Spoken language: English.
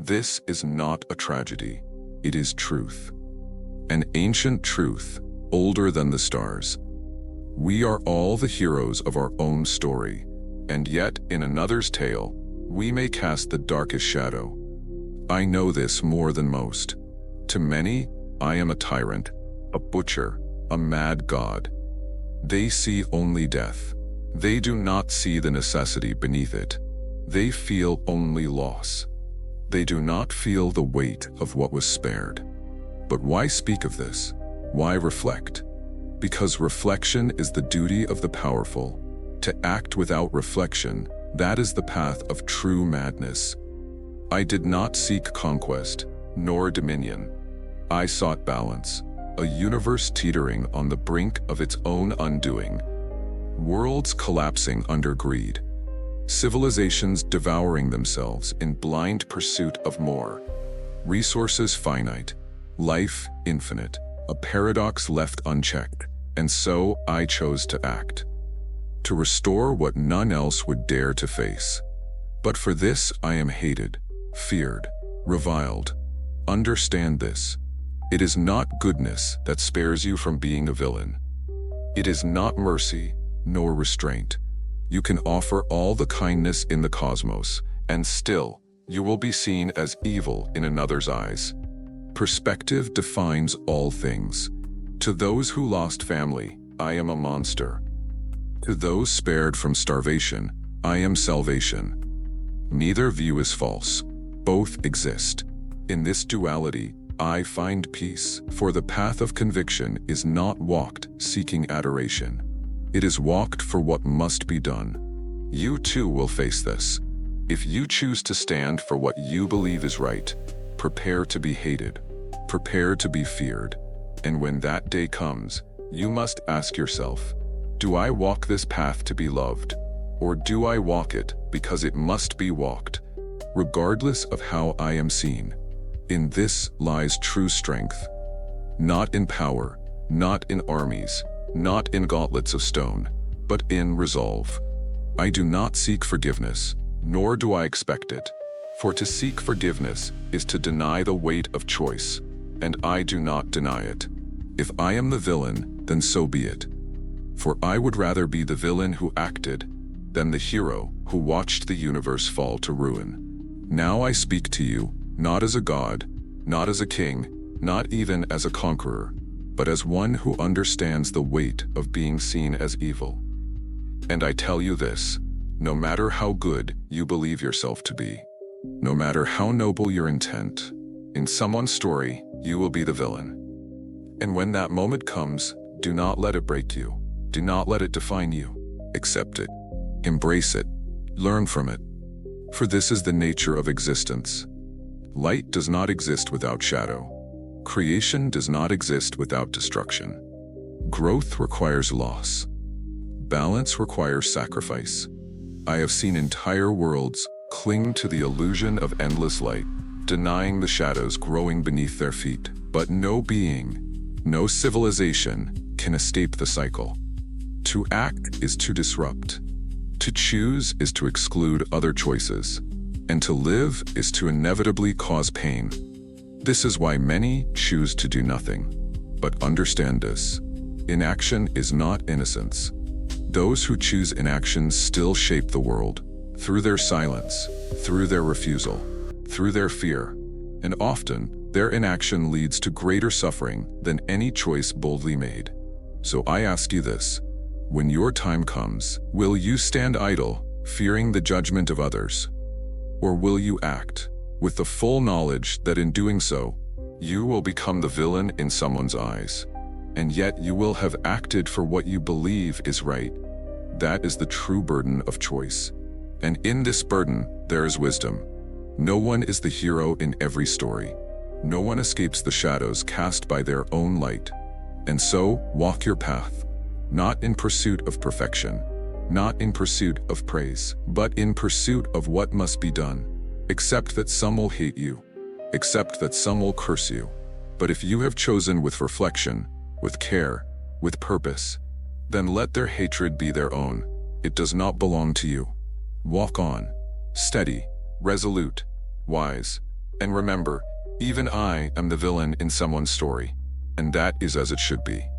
This is not a tragedy. It is truth. An ancient truth, older than the stars. We are all the heroes of our own story, and yet in another's tale, we may cast the darkest shadow. I know this more than most. To many, I am a tyrant, a butcher, a mad god. They see only death. They do not see the necessity beneath it. They feel only loss. They do not feel the weight of what was spared. But why speak of this? Why reflect? Because reflection is the duty of the powerful. To act without reflection, that is the path of true madness. I did not seek conquest, nor dominion. I sought balance, a universe teetering on the brink of its own undoing. Worlds collapsing under greed. Civilizations devouring themselves in blind pursuit of more. Resources finite, life infinite, a paradox left unchecked, and so I chose to act. To restore what none else would dare to face. But for this I am hated, feared, reviled. Understand this. It is not goodness that spares you from being a villain. It is not mercy, nor restraint. You can offer all the kindness in the cosmos, and still, you will be seen as evil in another's eyes. Perspective defines all things. To those who lost family, I am a monster. To those spared from starvation, I am salvation. Neither view is false. Both exist. In this duality, I find peace, for the path of conviction is not walked seeking adoration. It is walked for what must be done. You too will face this. If you choose to stand for what you believe is right, prepare to be hated, prepare to be feared. And when that day comes, you must ask yourself, do I walk this path to be loved? Or do I walk it because it must be walked, regardless of how I am seen? In this lies true strength. Not in power, not in armies, not in gauntlets of stone, but in resolve. I do not seek forgiveness, nor do I expect it. For to seek forgiveness is to deny the weight of choice, and I do not deny it. If I am the villain, then so be it. For I would rather be the villain who acted than the hero who watched the universe fall to ruin. Now I speak to you, not as a god, not as a king, not even as a conqueror, but as one who understands the weight of being seen as evil. And I tell you this, no matter how good you believe yourself to be, no matter how noble your intent, in someone's story, you will be the villain. And when that moment comes, do not let it break you. Do not let it define you. Accept it. Embrace it. Learn from it. For this is the nature of existence. Light does not exist without shadow. Creation does not exist without destruction. Growth requires loss. Balance requires sacrifice. I have seen entire worlds cling to the illusion of endless light, denying the shadows growing beneath their feet. But no being, no civilization can escape the cycle. To act is to disrupt. To choose is to exclude other choices. And to live is to inevitably cause pain. This is why many choose to do nothing. But understand this, inaction is not innocence. Those who choose inaction still shape the world, through their silence, through their refusal, through their fear, and often their inaction leads to greater suffering than any choice boldly made. So I ask you this, when your time comes, will you stand idle, fearing the judgment of others? Or will you act, with the full knowledge that in doing so, you will become the villain in someone's eyes, and yet you will have acted for what you believe is right? That is the true burden of choice. And in this burden, there is wisdom. No one is the hero in every story. No one escapes the shadows cast by their own light. And so, walk your path, not in pursuit of perfection, not in pursuit of praise, but in pursuit of what must be done. Accept that some will hate you. Accept that some will curse you. But if you have chosen with reflection, with care, with purpose, then let their hatred be their own. It does not belong to you. Walk on, steady, resolute, wise, And remember, even I am the villain in someone's story, and that is as it should be.